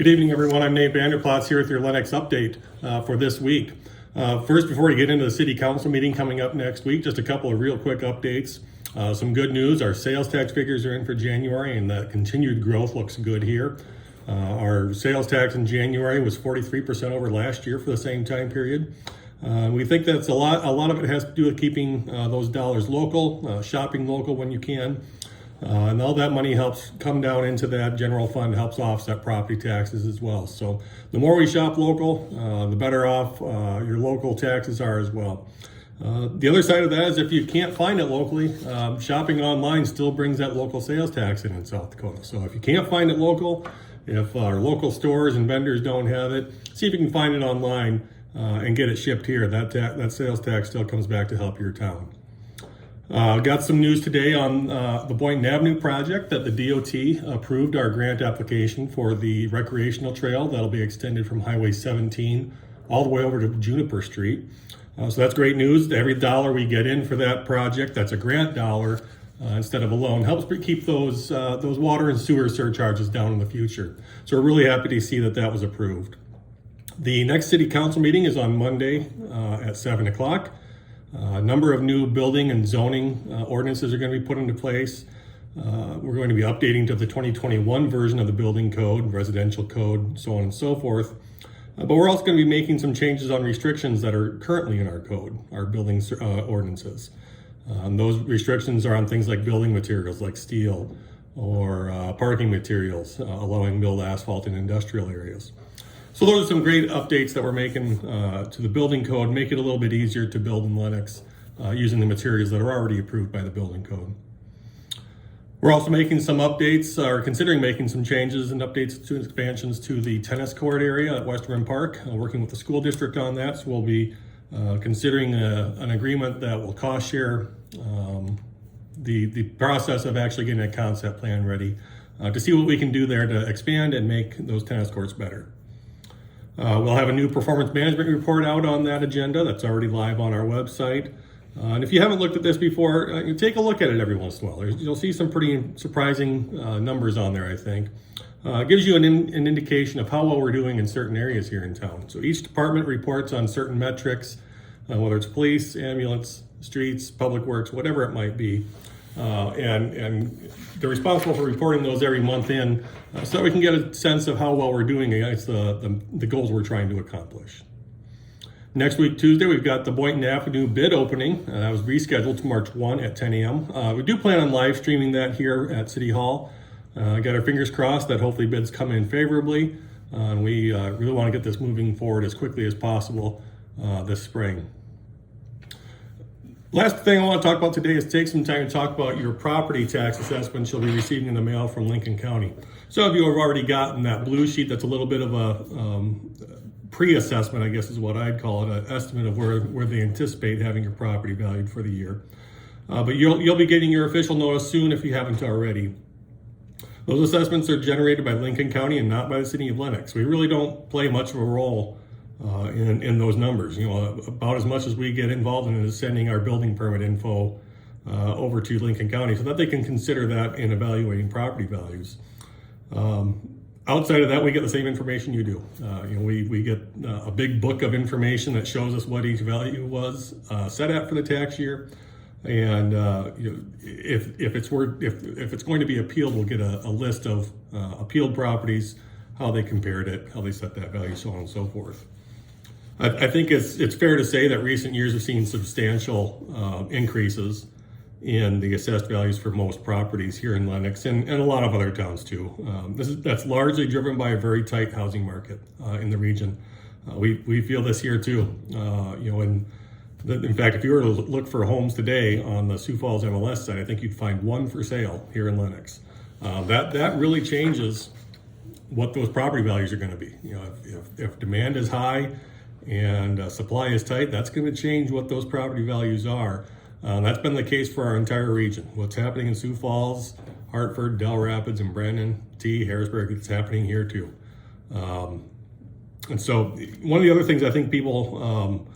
Good evening, everyone. I'm Nate Vanderplatz here with your Lennox update for this week. First, before we get into the city council meeting coming up next week, just a couple of real quick updates. Some good news. Our sales tax figures are in for January, and the continued growth looks good here. Our sales tax in January was 43% over last year for the same time period. We think that's a lot of it has to do with keeping those dollars local, shopping local when you can. And all that money helps come down into that general fund, helps offset property taxes as well. So the more we shop local, the better off your local taxes are as well. The other side of that is if you can't find it locally, shopping online still brings that local sales tax in South Dakota. So if you can't find it local, if our local stores and vendors don't have it, see if you can find it online and get it shipped here. That sales tax still comes back to help your town. Got some news today on the Boynton Avenue project that the DOT approved our grant application for the recreational trail that'll be extended from Highway 17 all the way over to Juniper Street. So that's great news. Every dollar we get in for that project, that's a grant dollar instead of a loan, helps keep those water and sewer surcharges down in the future. So we're really happy to see that was approved. The next city council meeting is on Monday at 7 o'clock. A number of new building and zoning ordinances are going to be put into place. We're going to be updating to the 2021 version of the building code, residential code, so on and so forth. But we're also going to be making some changes on restrictions that are currently in our code, our building ordinances. Those restrictions are on things like building materials like steel or parking materials, allowing milled asphalt in industrial areas. So those are some great updates that we're making to the building code, make it a little bit easier to build in Lennox using the materials that are already approved by the building code. We're also making some updates, or considering making some changes and updates to expansions to the tennis court area at Westerman Park, working with the school district on that. So we'll be considering an agreement that will cost share the process of actually getting a concept plan ready to see what we can do there to expand and make those tennis courts better. We'll have a new performance management report out on that agenda that's already live on our website. And if you haven't looked at this before, you take a look at it every once in a while. You'll see some pretty surprising numbers on there, I think. It gives you an indication of how well we're doing in certain areas here in town. So each department reports on certain metrics, whether it's police, ambulance, streets, public works, whatever it might be. And they're responsible for reporting those every month in so that we can get a sense of how well we're doing against the goals we're trying to accomplish. Next week, Tuesday, we've got the Boynton Avenue bid opening. That was rescheduled to March 1 at 10 a.m. We do plan on live streaming that here at City Hall. Got our fingers crossed that hopefully bids come in favorably. And we really want to get this moving forward as quickly as possible this spring. Last thing I want to talk about today is take some time to talk about your property tax assessments you'll be receiving in the mail from Lincoln County. Some of you have already gotten that blue sheet that's a little bit of a pre-assessment, I guess is what I'd call it, an estimate of where they anticipate having your property valued for the year. But you'll be getting your official notice soon if you haven't already. Those assessments are generated by Lincoln County and not by the city of Lennox. We really don't play much of a role in those numbers. About as much as we get involved in is sending our building permit info over to Lincoln County so that they can consider that in evaluating property values. Outside of that, we get the same information you do. We get a big book of information that shows us what each value was set at for the tax year, and if it's going to be appealed, we'll get a list of appealed properties, how they compared it, how they set that value, so on and so forth. I think it's fair to say that recent years have seen substantial increases in the assessed values for most properties here in Lennox and a lot of other towns too. That's largely driven by a very tight housing market in the region. We feel this here too. In fact, if you were to look for homes today on the Sioux Falls MLS site, I think you'd find one for sale here in Lennox. That really changes what those property values are going to be. If demand is high and supply is tight, that's going to change what those property values are. That's been the case for our entire region. What's happening in Sioux Falls, Hartford, Del Rapids, and Brandon, Harrisburg, it's happening here too. And so one of the other things I think people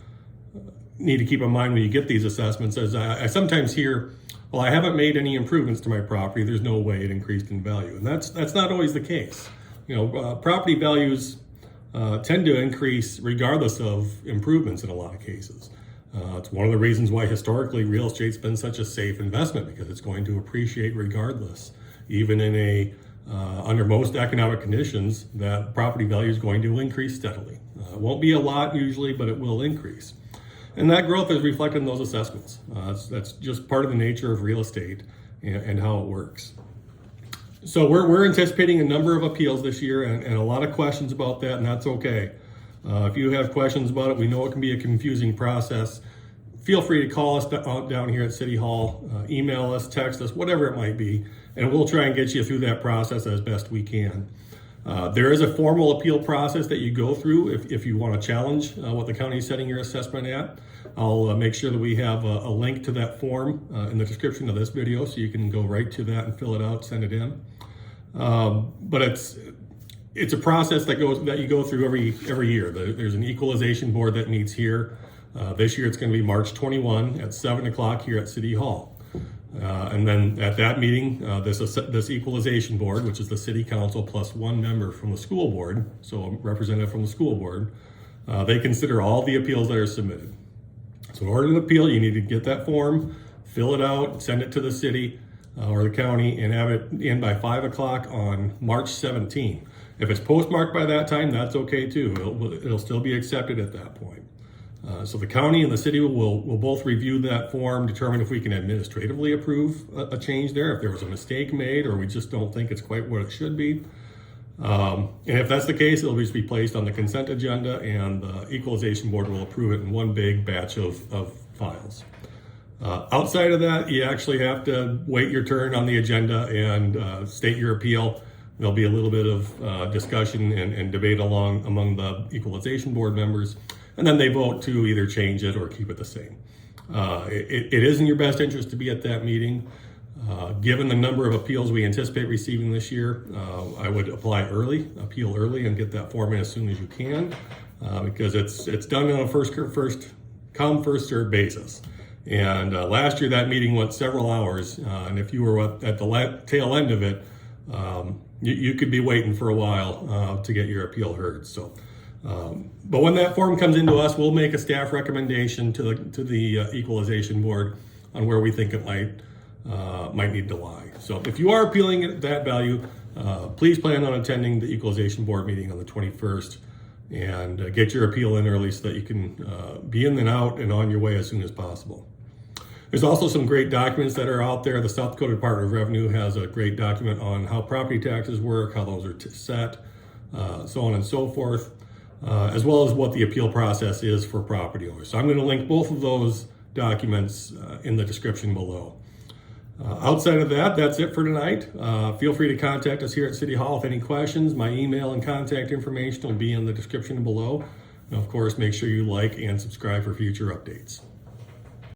need to keep in mind when you get these assessments is I sometimes hear, well, I haven't made any improvements to my property, there's no way it increased in value. And that's not always the case. Property values tend to increase regardless of improvements in a lot of cases. It's one of the reasons why historically real estate's been such a safe investment, because it's going to appreciate regardless. Even in under most economic conditions, that property value is going to increase steadily. It won't be a lot usually, but it will increase. And that growth is reflected in those assessments. That's just part of the nature of real estate and how it works. So we're anticipating a number of appeals this year and a lot of questions about that, and that's okay. If you have questions about it, we know it can be a confusing process. Feel free to call us down here at City Hall, email us, text us, whatever it might be, and we'll try and get you through that process as best we can. There is a formal appeal process that you go through if you want to challenge what the county is setting your assessment at. I'll make sure that we have a link to that form in the description of this video, so you can go right to that and fill it out, send it in. But it's a process that you go through every year. There's an equalization board that meets here. This year it's going to be March 21 at 7 o'clock here at City Hall. And then at that meeting, this equalization board, which is the city council plus one member from the school board, so a representative from the school board, they consider all the appeals that are submitted. So in order to appeal, you need to get that form, fill it out, send it to the city or the county, and have it in by 5 o'clock on March 17. If it's postmarked by that time, that's okay too. It'll still be accepted at that point. So the county and the city will both review that form, determine if we can administratively approve a change there, if there was a mistake made or we just don't think it's quite what it should be. And if that's the case, it'll just be placed on the consent agenda, and the equalization board will approve it in one big batch of files. Outside of that, you actually have to wait your turn on the agenda and state your appeal. There'll be a little bit of discussion and debate among the equalization board members, and then they vote to either change it or keep it the same. It is in your best interest to be at that meeting. Given the number of appeals we anticipate receiving this year, I would appeal early, and get that form in as soon as you can, because it's done on a first come, first served basis. And last year that meeting went several hours, and if you were at the tail end of it, you could be waiting for a while to get your appeal heard. So, but when that form comes into us, we'll make a staff recommendation to the equalization board on where we think it might need to lie. So if you are appealing at that value, please plan on attending the equalization board meeting on the 21st and get your appeal in early so that you can be in and out and on your way as soon as possible. There's also some great documents that are out there. The South Dakota Department of Revenue has a great document on how property taxes work, how those are set, so on and so forth, as well as what the appeal process is for property owners. So I'm going to link both of those documents in the description below. Outside of that, that's it for tonight. Feel free to contact us here at City Hall with any questions. My email and contact information will be in the description below. And of course, make sure you like and subscribe for future updates.